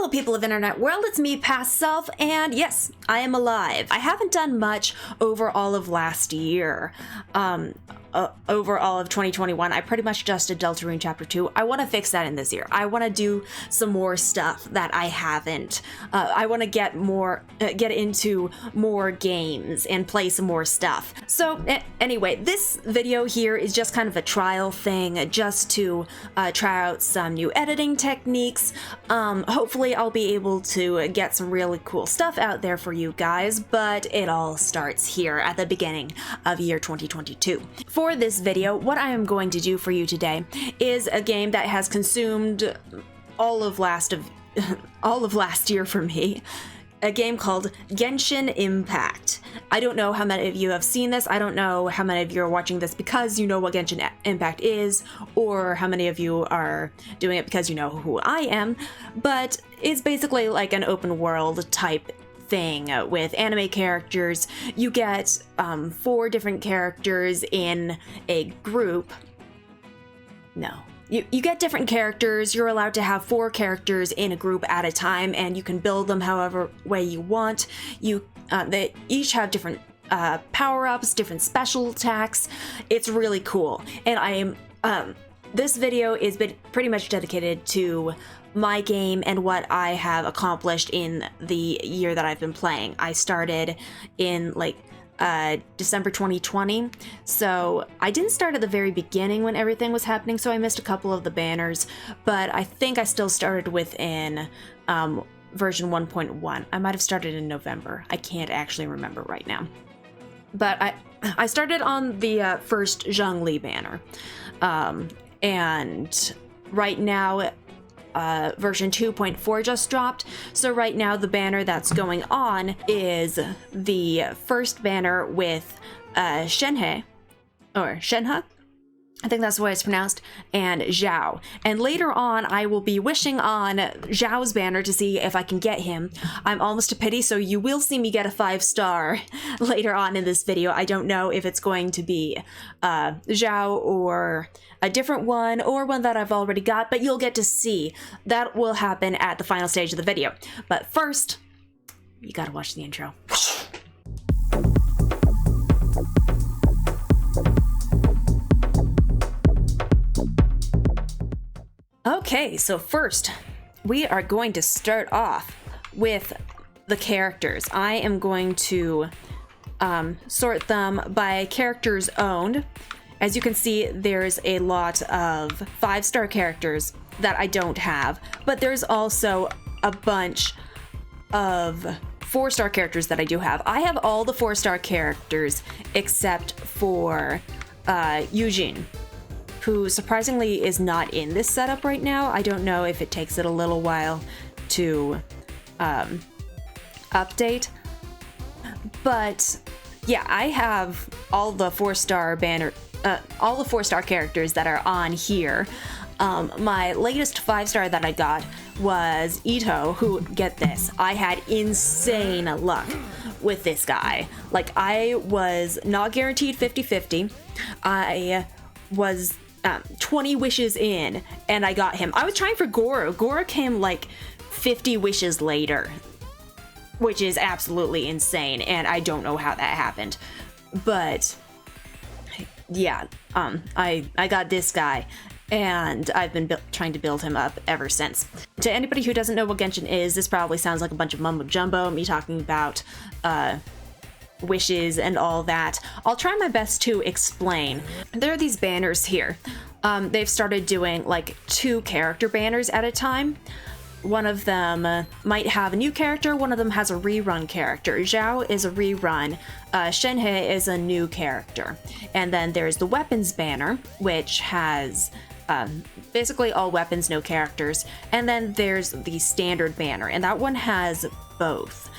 Hello people of internet world, it's me, PastSelf, and yes, I am alive. I haven't done much over all of last year. Over all of 2021, I pretty much just did Deltarune Chapter 2. I want to fix that in this year. I want to do some more stuff that I haven't. I want to get into more games and play some more stuff. So anyway, this video here is just kind of a trial thing, just to try out some new editing techniques. Hopefully I'll be able to get some really cool stuff out there for you guys, but it all starts here at the beginning of year 2022. For this video, what I am going to do for you today is a game that has consumed all of last year for me. A game called Genshin Impact. I don't know how many of you have seen this. I don't know how many of you are watching this because you know what Genshin Impact is, or how many of you are doing it because you know who I am, but it's basically like an open world type thing with anime characters. You get 4 different characters in a group. No. You get different characters. You're allowed to have 4 characters in a group at a time, and you can build them however way you want. They each have different power-ups, different special attacks. It's really cool, and I am this video is pretty much dedicated to my game and what I have accomplished in the year that I've been playing. I started in like December 2020, so I didn't start at the very beginning when everything was happening, so I missed a couple of the banners, but I think I still started within version 1.1. I might have started in November. I can't actually remember right now, but I started on the first Zhongli banner, and right now version 2.4 just dropped, so right now the banner that's going on is the first banner with Shenhe, or Shenhe, I think that's the way it's pronounced, and Xiao. And later on, I will be wishing on Xiao's banner to see if I can get him. I'm almost a pity, so you will see me get a 5-star later on in this video. I don't know if it's going to be Xiao or a different one, or one that I've already got, but you'll get to see. That will happen at the final stage of the video. But first, you gotta watch the intro. Okay, so first, we are going to start off with the characters. I am going to sort them by characters owned. As you can see, there's a lot of 5-star characters that I don't have, but there's also a bunch of 4-star characters that I do have. I have all the 4-star characters except for Yunjin, who surprisingly is not in this setup right now. I don't know if it takes it a little while to update, but yeah, I have all the 4-star banner, all the 4-star characters that are on here. My latest 5-star that I got was Ito, who, get this, I had insane luck with this guy. Like, I was not guaranteed 50-50. I was 20 wishes in, and I got him. I was trying for Goro. Goro came like 50 wishes later, which is absolutely insane, and I don't know how that happened. But yeah, I got this guy, and I've been trying to build him up ever since. To anybody who doesn't know what Genshin is, this probably sounds like a bunch of mumbo jumbo, me talking about wishes and all that. I'll try my best to explain. There are these banners here. They've started doing like 2 character banners at a time. One of them might have a new character, one of them has a rerun character. Xiao is a rerun, Shenhe is a new character. And then there's the weapons banner, which has basically all weapons, no characters. And then there's the standard banner, and that one has both.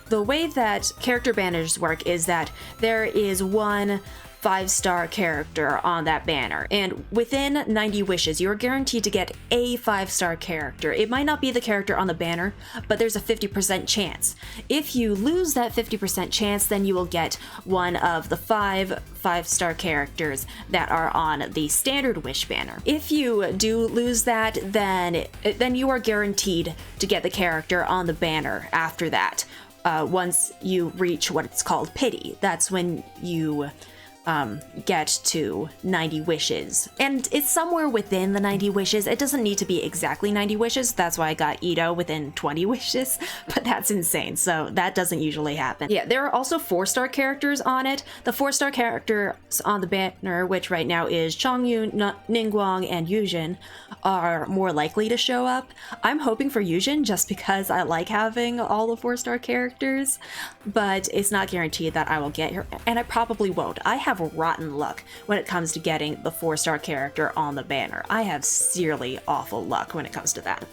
The way that character banners work is that there is one 5-star character on that banner. And within 90 wishes, you're guaranteed to get a 5-star character. It might not be the character on the banner, but there's a 50% chance. If you lose that 50% chance, then you will get one of the 5-star characters that are on the standard wish banner. If you do lose that, then you are guaranteed to get the character on the banner after that. Once you reach what it's called pity, that's when you get to 90 wishes. And it's somewhere within the 90 wishes. It doesn't need to be exactly 90 wishes. That's why I got Ito within 20 wishes, but that's insane. So that doesn't usually happen. Yeah, there are also 4-star characters on it. The 4-star characters on the banner, which right now is Chongyun, Ningguang, and Yunjin, are more likely to show up. I'm hoping for Yunjin just because I like having all the 4-star characters, but it's not guaranteed that I will get her, and I probably won't. I have rotten luck when it comes to getting the 4-star character on the banner. I have seriously awful luck when it comes to that.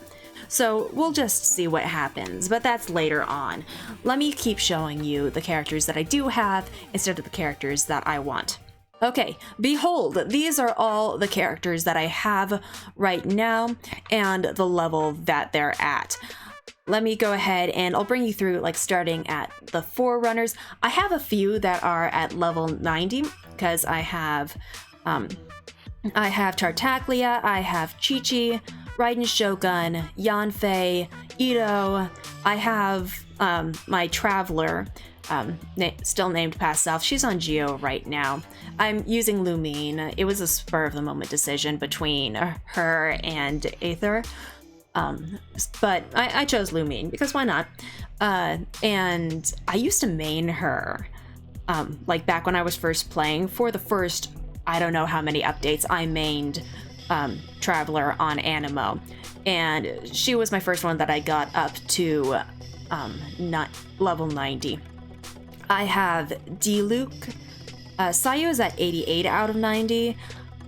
So we'll just see what happens, but that's later on. Let me keep showing you the characters that I do have instead of the characters that I want. Okay, behold, these are all the characters that I have right now and the level that they're at. Let me go ahead and I'll bring you through, like, starting at the Forerunners. I have a few that are at level 90 because I have Tartaglia, I have Chi-Chi, Ryden Shogun, Yanfei, Ito. I have my Traveler, still named PastSelf. She's on Geo right now. I'm using Lumine. It was a spur of the moment decision between her and Aether. But I chose Lumine because why not? And I used to main her, like back when I was first playing. For the first, I don't know how many updates, I mained Traveler on Animo, and she was my first one that I got up to level 90. I have D-Luke. Xiao is at 88 out of 90.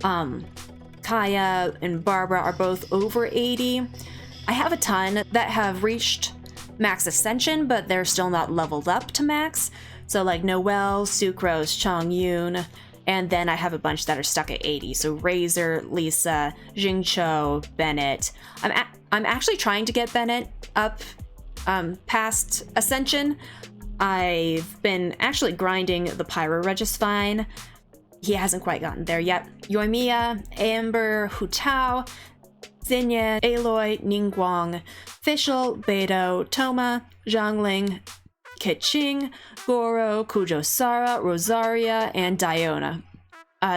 Kaya and Barbara are both over 80. I have a ton that have reached max ascension, but they're still not leveled up to max. So like Noelle, Sucrose, Chongyun, and then I have a bunch that are stuck at 80. So Razor, Lisa, Jingcho, Bennett. I'm actually trying to get Bennett up past ascension. I've been actually grinding the Pyro Regisfine. He hasn't quite gotten there yet. Yoimiya, Amber, Hutao, Xinyan, Aloy, Ningguang, Fischl, Beidou, Toma, Zhangling, Keqing, Goro, Kujosara, Rosaria, and Diona.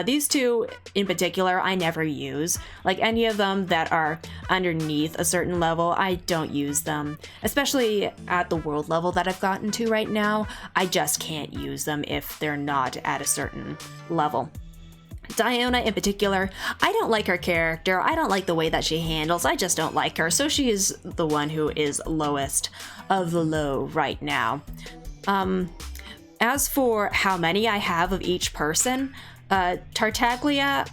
These two in particular I never use. Like any of them that are underneath a certain level, I don't use them. Especially at the world level that I've gotten to right now, I just can't use them if they're not at a certain level. Diona in particular, I don't like her character. I don't like the way that she handles. I just don't like her. So she is the one who is lowest of the low right now. As for how many I have of each person, Tartaglia,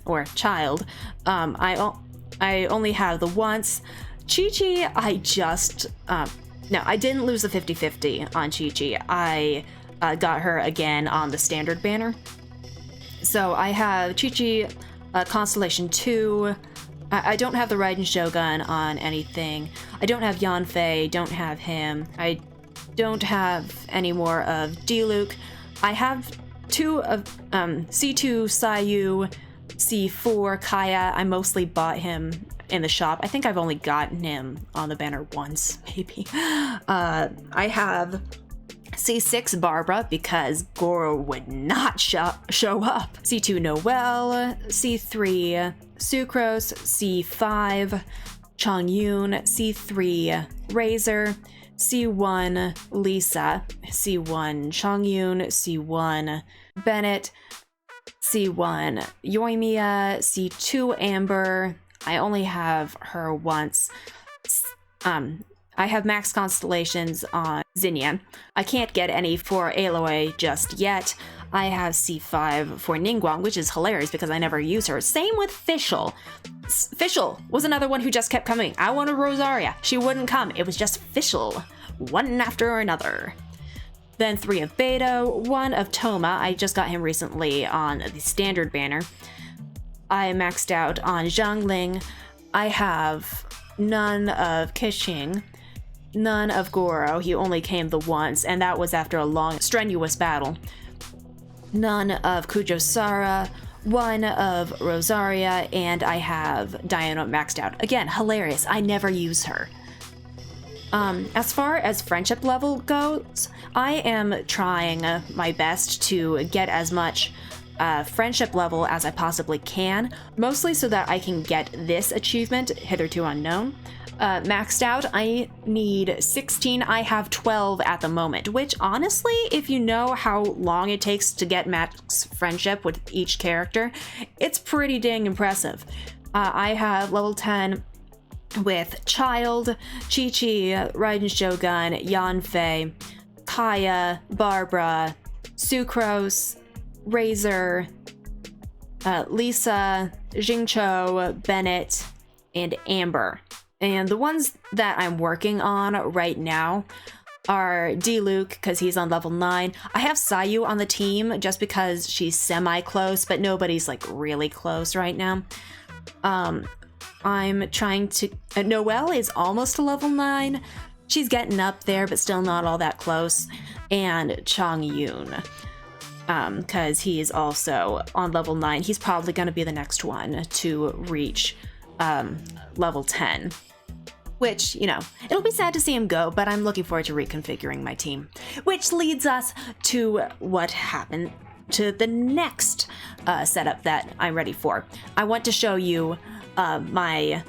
or child, I only have the once. Chi-Chi, no, I didn't lose the 50-50 on Chi-Chi. I got her again on the standard banner. So I have Chi-Chi, Constellation 2. I don't have the Ryden Shogun on anything. I don't have Yanfei, don't have him. I don't have any more of D-Luke. I have 2 of C2 Sayu, C4 Kaya. I mostly bought him in the shop. I think I've only gotten him on the banner once, maybe. I have C6 Barbara because Goro would not show up. C2 Noelle, C3 Sucrose, C5 Chongyun, C3 Razor, C1 Lisa, C1 Chongyun, C1 Bennett, C1 Yoimiya, C2 Amber. I only have her once. I have max constellations on Xinyan. I can't get any for Aloy just yet. I have C5 for Ningguang, which is hilarious because I never use her. Same with Fischl. Fischl was another one who just kept coming. I wanted Rosaria. She wouldn't come. It was just Fischl, one after another. then 3 of Beidou, 1 of Toma. I just got him recently on the standard banner. I maxed out on Zhangling. I have none of Keqing, none of Goro. He only came the once, and that was after a long, strenuous battle. None of Kujosara, 1 of Rosaria, and I have Diana maxed out. Again, hilarious. I never use her. As far as friendship level goes, I am trying my best to get as much friendship level as I possibly can, mostly so that I can get this achievement, hitherto unknown, maxed out. I need 16. I have 12 at the moment, which honestly, if you know how long it takes to get max friendship with each character, it's pretty dang impressive. I have level 10 with Child, Chi-Chi, Ryden Shogun, Yanfei, Kaya, Barbara, Sucrose, Razor, Lisa, Jingcho, Bennett, and Amber. And the ones that I'm working on right now are D-Luke, because he's on level 9. I have Sayu on the team just because she's semi-close, but nobody's like really close right now. I'm trying to... Noelle is almost to level 9. She's getting up there, but still not all that close. And Chang Yun, because he is also on level 9. He's probably going to be the next one to reach level 10. Which, you know, it'll be sad to see him go, but I'm looking forward to reconfiguring my team. Which leads us to what happened to the next setup that I'm ready for. I want to show you my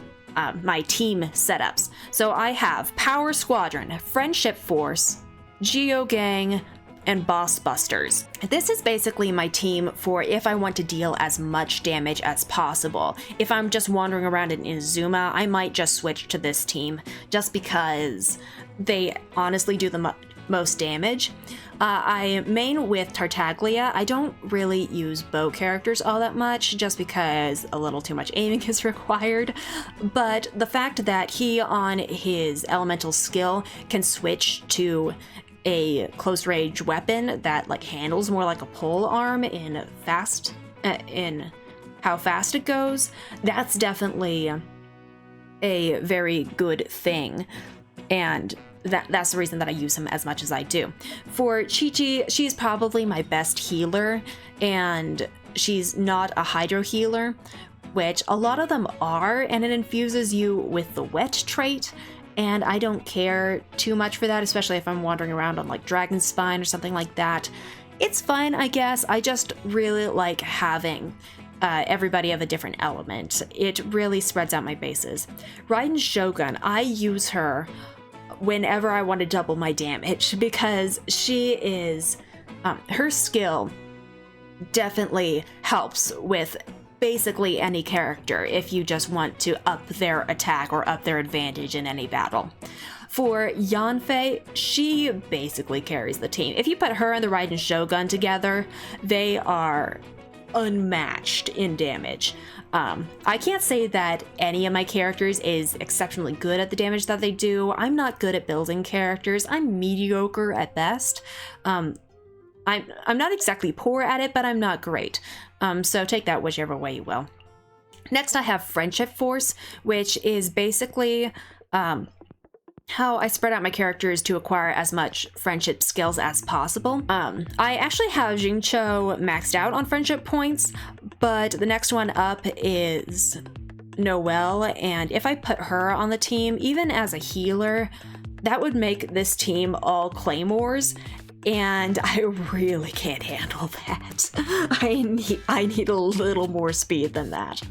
team setups. So I have Power Squadron, Friendship Force, Geo Gang, and Boss Busters. This is basically my team for if I want to deal as much damage as possible. If I'm just wandering around in Inazuma, I might just switch to this team just because they honestly do the most damage. I main with Tartaglia. I don't really use bow characters all that much just because a little too much aiming is required, but the fact that he on his elemental skill can switch to a close range weapon that like handles more like a pole arm in how fast it goes, that's definitely a very good thing, and that's the reason that I use him as much as I do. For Chi-Chi, she's probably my best healer, and she's not a hydro healer, which a lot of them are, and it infuses you with the wet trait, and I don't care too much for that, especially if I'm wandering around on like Dragon Spine or something like that. It's fine, I guess. I just really like having everybody of a different element. It really spreads out my bases. Ryden Shogun, I use her whenever I want to double my damage because she is, her skill definitely helps with basically any character if you just want to up their attack or up their advantage in any battle. For Yanfei, she basically carries the team. If you put her and the Ryden Shogun together, they are unmatched in damage. I can't say that any of my characters is exceptionally good at the damage that they do. I'm not good at building characters. I'm mediocre at best. I'm not exactly poor at it, but I'm not great. So take that whichever way you will. Next, I have Friendship Force, which is basically how I spread out my characters to acquire as much friendship skills as possible. I actually have Jingcho maxed out on friendship points, but the next one up is Noelle, and if I put her on the team, even as a healer, that would make this team all claymores, and I really can't handle that. I need a little more speed than that.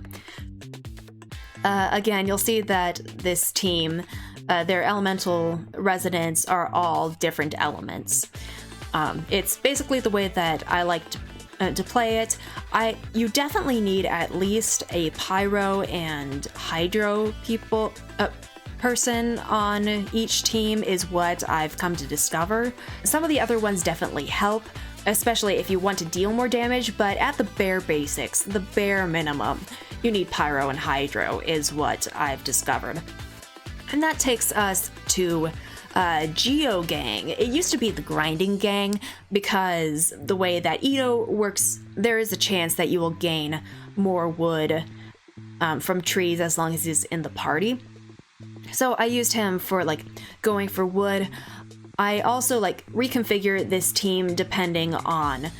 Again, you'll see that this team, their elemental residents are all different elements. It's basically the way that I like to play it. You definitely need at least a pyro and hydro person on each team is what I've come to discover. Some of the other ones definitely help, especially if you want to deal more damage, but at the bare basics, the bare minimum, you need pyro and hydro is what I've discovered. And that takes us to Geo Gang. It used to be the grinding gang because the way that Ito works, there is a chance that you will gain more wood from trees as long as he's in the party. So I used him for like going for wood. I also like reconfigure this team depending on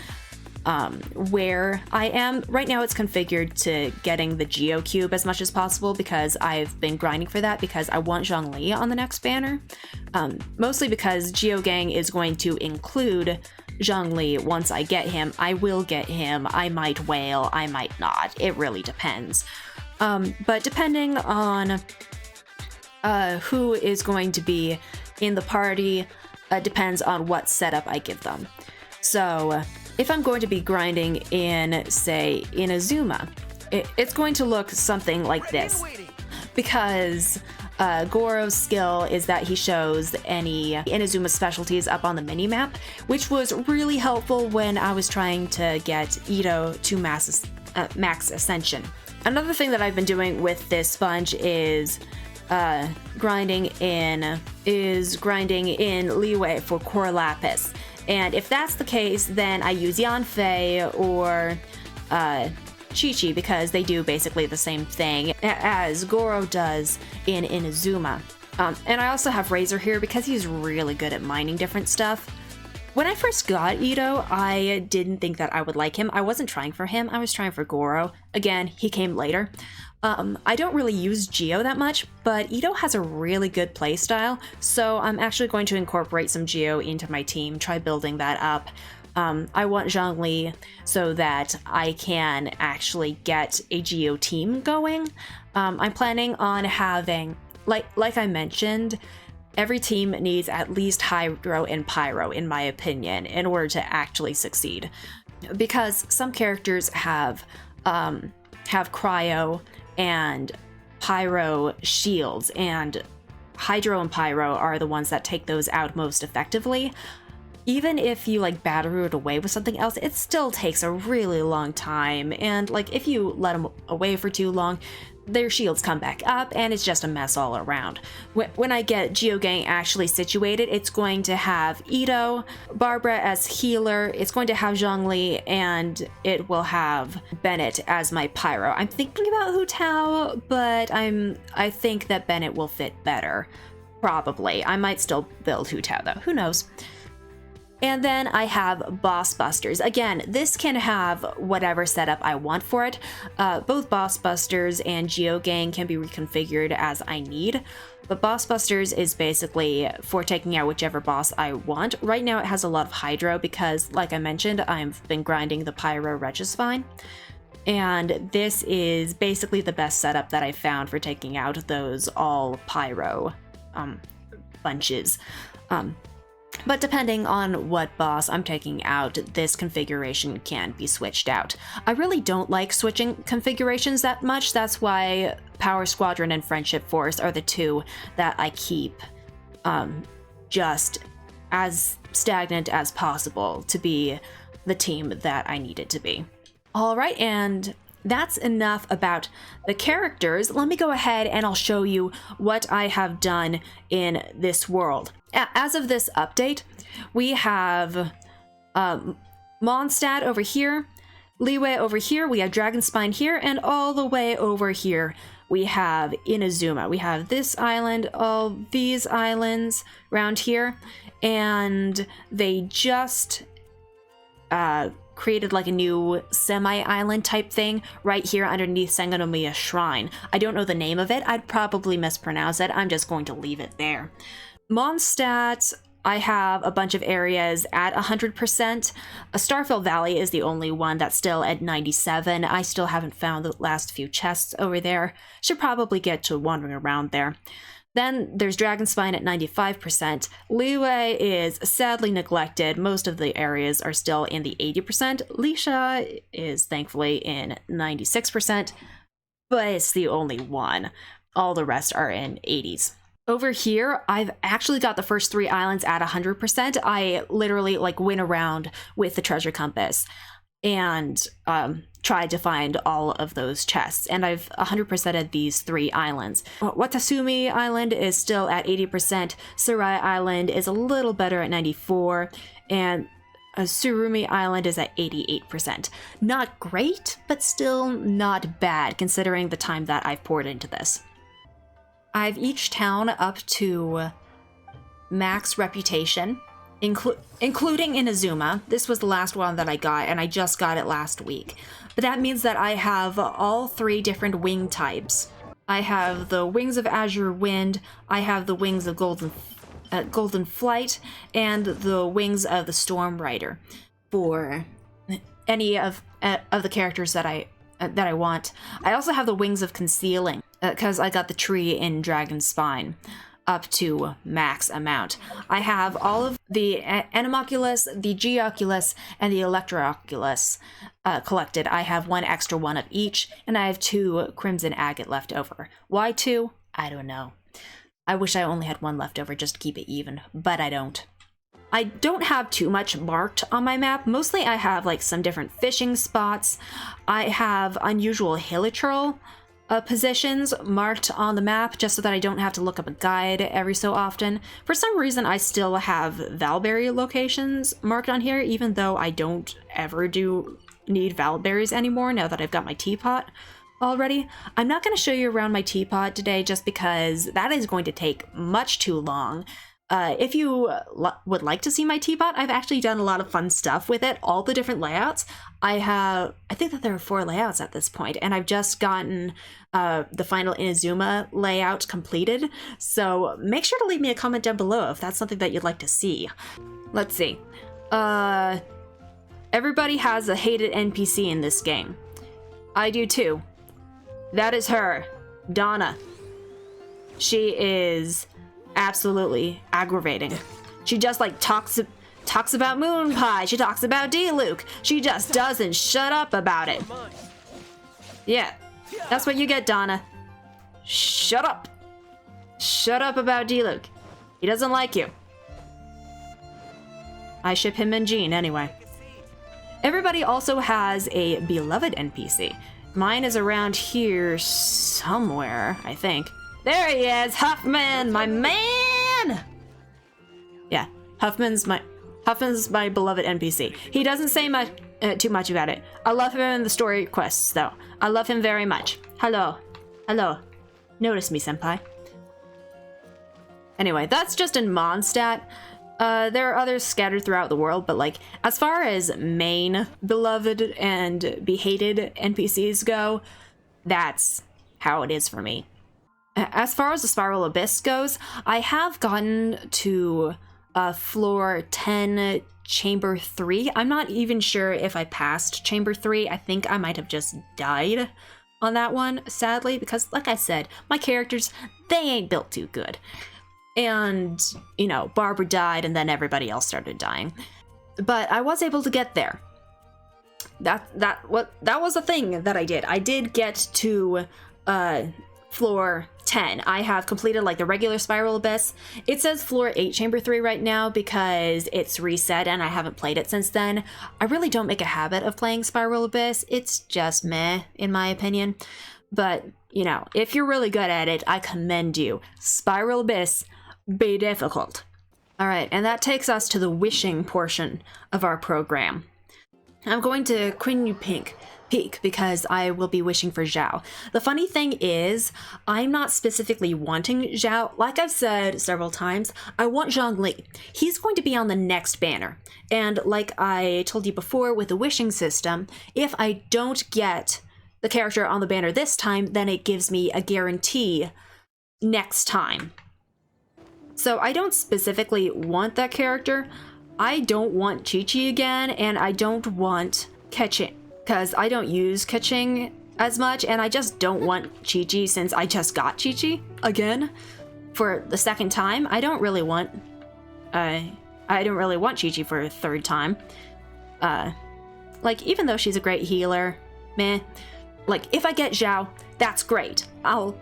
where I am. Right now it's configured to getting the Geo Cube as much as possible because I've been grinding for that because I want Zhongli on the next banner. Mostly because Geo Gang is going to include Zhongli once I get him. I will get him. I might whale, I might not. It really depends. But depending on who is going to be in the party, depends on what setup I give them. So if I'm going to be grinding in, say, Inazuma, it's going to look something like this. Because Goro's skill is that he shows any Inazuma specialties up on the minimap, which was really helpful when I was trying to get Ito to max ascension. Another thing that I've been doing with this sponge is grinding in Liyue for Core Lapis. And if that's the case, then I use Yanfei or Chi-Chi because they do basically the same thing as Goro does in Inazuma. And I also have Razor here because he's really good at mining different stuff. When I first got Ito, I didn't think that I would like him. I wasn't trying for him, I was trying for Goro. Again, he came later. I don't really use Geo that much, but Ito has a really good playstyle, so I'm actually going to incorporate some Geo into my team, try building that up. I want Zhongli so that I can actually get a Geo team going. I'm planning on having, like I mentioned, every team needs at least Hydro and Pyro, in my opinion, in order to actually succeed. Because some characters have Cryo and Pyro shields, and Hydro and Pyro are the ones that take those out most effectively. Even if you like batter it away with something else, it still takes a really long time, and like if you let them away for too long, their shields come back up and it's just a mess all around. When I get Geogang actually situated, it's going to have Ito, Barbara as healer, it's going to have Zhongli, and it will have Bennett as my pyro. I'm thinking about Hu Tao, but I think that Bennett will fit better. Probably. I might still build Hu Tao though, who knows. And then I have Boss Busters. Again, this can have whatever setup I want for it. Both Boss Busters and Geogang can be reconfigured as I need, but Boss Busters is basically for taking out whichever boss I want. Right now it has a lot of Hydro because, like I mentioned, I've been grinding the Pyro Regispine. And this is basically the best setup that I found for taking out those all Pyro bunches. But depending on what boss I'm taking out, this configuration can be switched out. I really don't like switching configurations that much. That's why Power Squadron and Friendship Force are the two that I keep just as stagnant as possible to be the team that I need it to be. All right, and that's enough about the characters. Let me go ahead and I'll show you what I have done in this world. As of this update, we have Mondstadt over here, Liyue over here, we have Dragonspine here, and all the way over here we have Inazuma. We have this island, all these islands around here, and they just created like a new semi-island type thing right here underneath Sangonomiya Shrine. I don't know the name of it. I'd probably mispronounce it. I'm just going to leave it there. Mondstadt, I have a bunch of areas at 100%. Starfield Valley is the only one that's still at 97. I still haven't found the last few chests over there. Should probably get to wandering around there. Then there's Dragonspine at 95%. Liyue is sadly neglected. Most of the areas are still in the 80%. Lisha is thankfully in 96%, but it's the only one. All the rest are in 80s. Over here, I've actually got the first 3 islands at 100%. I literally like went around with the treasure compass. and tried to find all of those chests, and I've 100%ed these 3 islands. Watasumi Island is still at 80%, Sarai Island is a little better at 94%, and Surumi Island is at 88%. Not great, but still not bad considering the time that I've poured into this. I've each town up to max reputation, including Inazuma. This was the last one that I got, and I just got it last week. But that means that I have all 3 different wing types. I have the Wings of Azure Wind, I have the Wings of Golden Flight, and the Wings of the Storm Rider for any of the characters that I want. I also have the Wings of Concealing because I got the tree in Dragon Spine up to max amount. I have all of the Anemoculus, the Geoculus, and the Electrooculus collected. I have 1 extra one of each, and I have 2 Crimson Agate left over. Why 2? I don't know. I wish I only had 1 left over just to keep it even, but I don't. I don't have too much marked on my map. Mostly I have like some different fishing spots. I have unusual hilichurl positions marked on the map just so that I don't have to look up a guide every so often. For some reason, I still have Valberry locations marked on here, even though I don't ever need Valberries anymore now that I've got my teapot already. I'm not going to show you around my teapot today just because that is going to take much too long. If you would like to see my teapot, I've actually done a lot of fun stuff with it, all the different layouts. I think that there are 4 layouts at this point, and I've just gotten the final Inazuma layout completed, so make sure to leave me a comment down below if that's something that you'd like to see. Let's see. Everybody has a hated NPC in this game. I do too. That is her, Donna. She is absolutely aggravating. She just like talks about Moon Pie, she talks about D-Luke. She just doesn't shut up about it. Yeah, that's what you get, Donna. Shut up. Shut up about D-Luke. He doesn't like you. I ship him and Jean anyway. Everybody also has a beloved NPC. Mine is around here somewhere, I think. There he is, Huffman, my man! Yeah, Huffman's my beloved NPC. He doesn't say too much about it. I love him in the story quests, though. I love him very much. Hello. Hello. Notice me, senpai. Anyway, that's just in Mondstadt. There are others scattered throughout the world, but like, as far as main beloved and be-hated NPCs go, that's how it is for me. As far as the Spiral Abyss goes, I have gotten to floor 10, chamber 3. I'm not even sure if I passed chamber 3. I think I might have just died on that one, sadly, because like I said, my characters, they ain't built too good. And, you know, Barbara died and then everybody else started dying. But I was able to get there. That was a thing that I did. I did get to floor 10. I have completed like the regular Spiral Abyss. It says floor 8 chamber 3 right now because it's reset and I haven't played it since then. I really don't make a habit of playing Spiral Abyss. It's just meh, in my opinion. But, you know, if you're really good at it, I commend you. Spiral Abyss, be difficult. Alright, and that takes us to the wishing portion of our program. I'm going to Quinyu Peak because I will be wishing for Xiao. The funny thing is, I'm not specifically wanting Xiao. Like I've said several times, I want Zhongli. He's going to be on the next banner. And like I told you before with the wishing system, if I don't get the character on the banner this time, then it gives me a guarantee next time. So I don't specifically want that character. I don't want Chi-Chi again, and I don't want Keqing, because I don't use Keqing as much, and I just don't want Chi-Chi since I just got Chi-Chi again for the second time. I don't really want Chi-Chi for a third time. Like, even though she's a great healer, meh. Like, if I get Xiao, that's great. I'll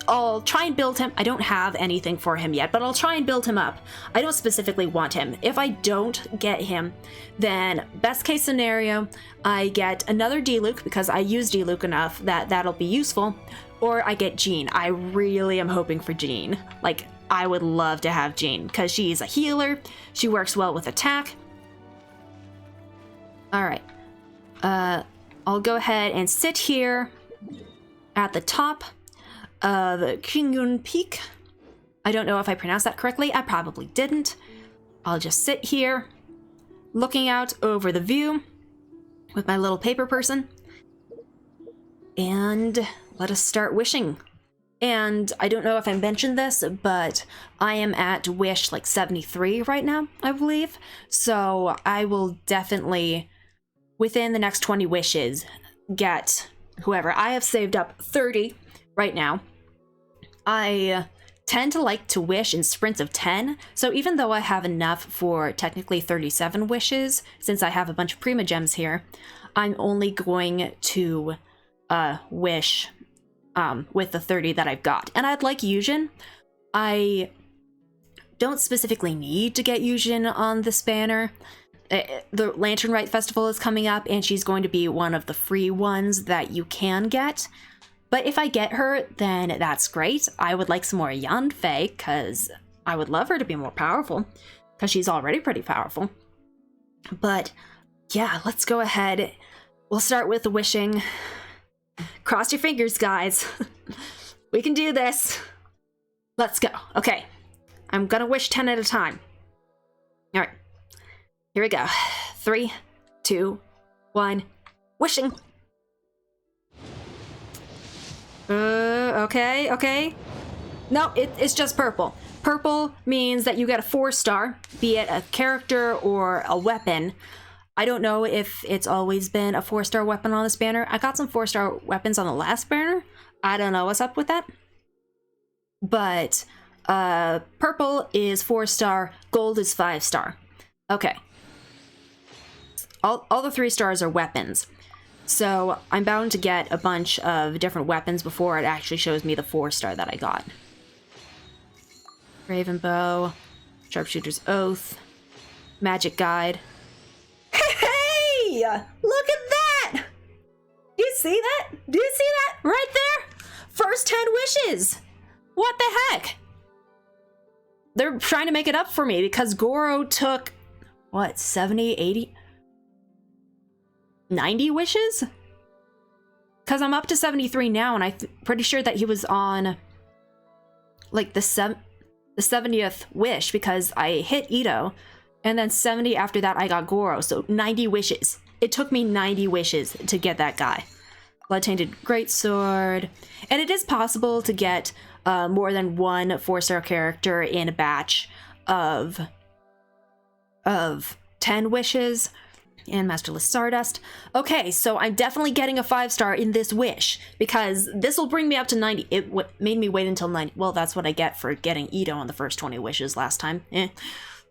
I'll try and build him. I don't have anything for him yet, but I'll try and build him up. I don't specifically want him. If I don't get him, then best case scenario, I get another D-Luke because I use D-Luke enough that that'll be useful, or I get Jean. I really am hoping for Jean. Like, I would love to have Jean because she's a healer. She works well with attack. All right. I'll go ahead and sit here at the top of Qingyun Peak. I don't know if I pronounced that correctly. I probably didn't. I'll just sit here looking out over the view with my little paper person. And let us start wishing. And I don't know if I mentioned this, but I am at wish like 73 right now, I believe. So I will definitely, within the next 20 wishes, get whoever. I have saved up 30 right now. I tend to like to wish in sprints of 10, so even though I have enough for technically 37 wishes, since I have a bunch of Prima Gems here, I'm only going to wish with the 30 that I've got. And I'd like Yunjin. I don't specifically need to get Yunjin on this banner. The Lantern Rite Festival is coming up, and she's going to be one of the free ones that you can get. But if I get her, then that's great. I would like some more Yanfei, because I would love her to be more powerful, because she's already pretty powerful. But yeah, let's go ahead. We'll start with the wishing. Cross your fingers, guys. We can do this. Let's go. Okay, I'm gonna wish 10 at a time. All right, here we go. 3, 2, 1, wishing. Okay. No, it's just purple. Purple means that you get a 4-star, be it a character or a weapon. I don't know if it's always been a 4-star weapon on this banner. I got some 4-star weapons on the last banner. I don't know what's up with that. But purple is 4-star, gold is 5-star. Okay. All the 3 stars are weapons. So I'm bound to get a bunch of different weapons before it actually shows me the 4-star that I got. Raven Bow, Sharpshooter's Oath, Magic Guide. Hey! Look at that! Do you see that? Do you see that? Right there? First 10 wishes! What the heck? They're trying to make it up for me because Goro took, what, 70, 80? 90 wishes? Because I'm up to 73 now, and I'm pretty sure that he was on like the 70th wish because I hit Ito, and then 70 after that I got Goro, so 90 wishes. It took me 90 wishes to get that guy. Blood-Tainted Greatsword. And it is possible to get more than one 4-star character in a batch of 10 wishes. And Masterless Stardust. Okay, so I'm definitely getting a 5-star in this wish, because this will bring me up to 90. It made me wait until 90. Well, that's what I get for getting Ito on the first 20 wishes last time.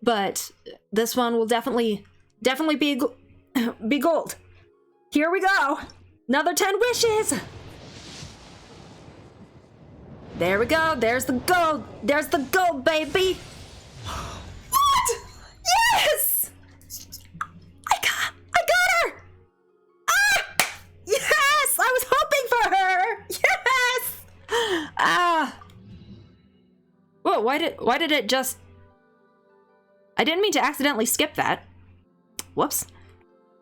But this one will definitely be gold. Here we go. Another 10 wishes. There we go. There's the gold. There's the gold, baby. What? Yes! Yes! I was hoping for her! Yes! Whoa, why did it just... I didn't mean to accidentally skip that. Whoops.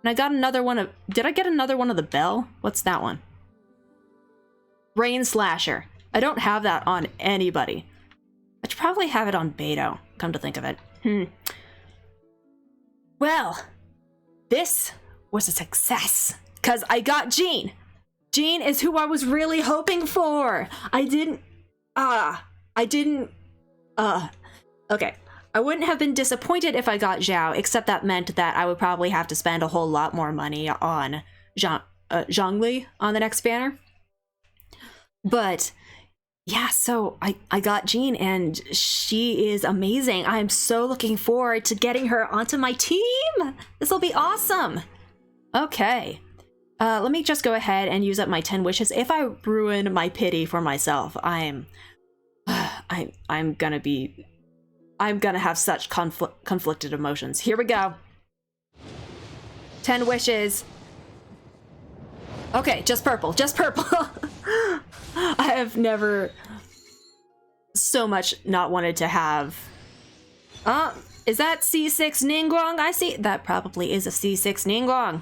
And I got another one of... Did I get another one of the bell? What's that one? Rain Slasher. I don't have that on anybody. I should probably have it on Beto, come to think of it. Well, this was a success. Because I got Jean. Jean is who I was really hoping for. Okay. I wouldn't have been disappointed if I got Xiao, except that meant that I would probably have to spend a whole lot more money on Zhongli on the next banner. But yeah, so I got Jean, and she is amazing. I'm so looking forward to getting her onto my team. This will be awesome. Okay. Let me just go ahead and use up my 10 wishes. If I ruin my pity for myself, I'm gonna have such conflicted emotions. Here we go. 10 wishes. Okay, just purple, just purple. I have never so much not wanted to have. Is that C6 Ningguang? I see. That probably is a C6 Ningguang.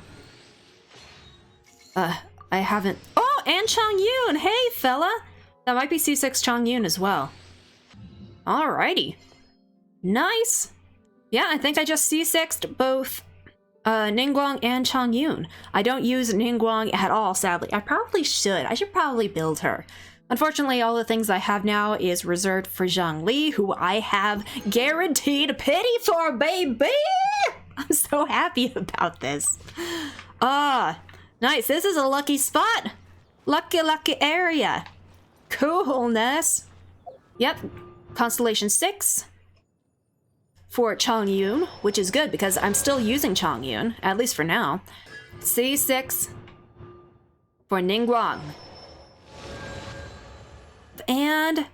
I haven't. Oh, and Chongyun. Hey, fella. That might be C6 Chongyun as well. Alrighty. Nice. Yeah, I think I just C6'd both Ningguang and Chongyun. I don't use Ningguang at all, sadly. I probably should. I should probably build her. Unfortunately, all the things I have now is reserved for Zhongli, who I have guaranteed pity for, baby! I'm so happy about this. Nice. This is a lucky spot. Lucky area. Coolness. Yep. Constellation 6 for Chongyun, which is good because I'm still using Chongyun, at least for now. C6 for Ningguang. And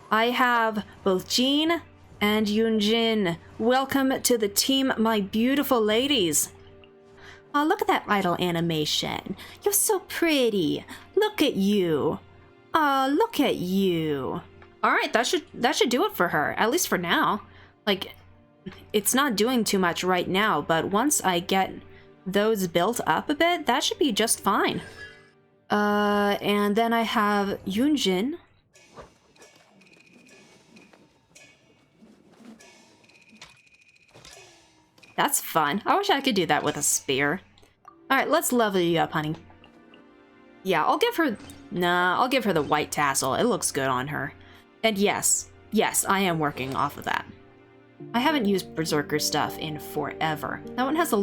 I have both Jean and Yunjin. Welcome to the team, my beautiful ladies. Oh, look at that idle animation. You're so pretty. Look at you. Oh, look at you. All right, that should do it for her, at least for now. Like, it's not doing too much right now, but once I get those built up a bit, that should be just fine. And then I have Yunjin. That's fun. I wish I could do that with a spear. Alright, let's level you up, honey. Yeah, I'll give her the white tassel. It looks good on her. And yes, I am working off of that. I haven't used Berserker stuff in forever. That one has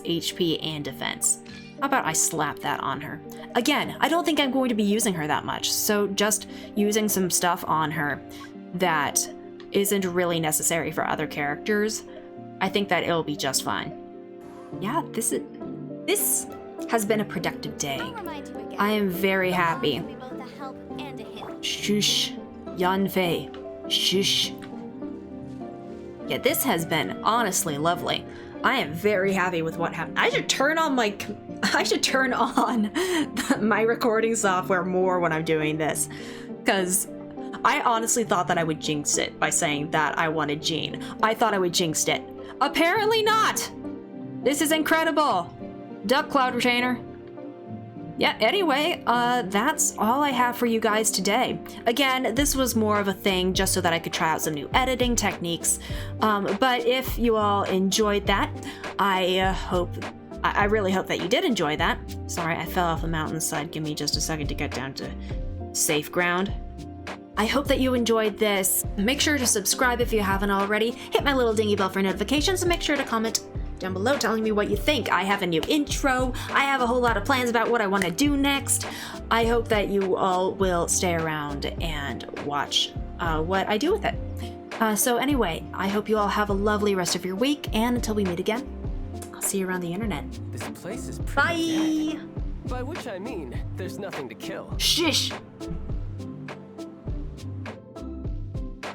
HP and defense. How about I slap that on her? Again, I don't think I'm going to be using her that much, so just using some stuff on her that isn't really necessary for other characters, I think that it'll be just fine. Yeah, this has been a productive day. I am very happy. Shush. Yanfei. Shush. Yeah, this has been honestly lovely. I am very happy with what happened. I should turn on my recording software more when I'm doing this, because I honestly thought that I would jinx it by saying that I wanted Jean. I thought I would jinx it. Apparently not! This is incredible! Duck Cloud Retainer. Yeah, anyway, that's all I have for you guys today. Again, this was more of a thing just so that I could try out some new editing techniques. But if you all enjoyed that, I really hope that you did enjoy that. Sorry, I fell off the mountainside. Give me just a second to get down to safe ground. I hope that you enjoyed this. Make sure to subscribe if you haven't already. Hit my little dingy bell for notifications, and make sure to comment down below telling me what you think. I have a new intro. I have a whole lot of plans about what I want to do next. I hope that you all will stay around and watch what I do with it. So anyway, I hope you all have a lovely rest of your week, and until we meet again, I'll see you around the internet. This place is pretty Bye! dead. By which I mean, there's nothing to kill. Shish!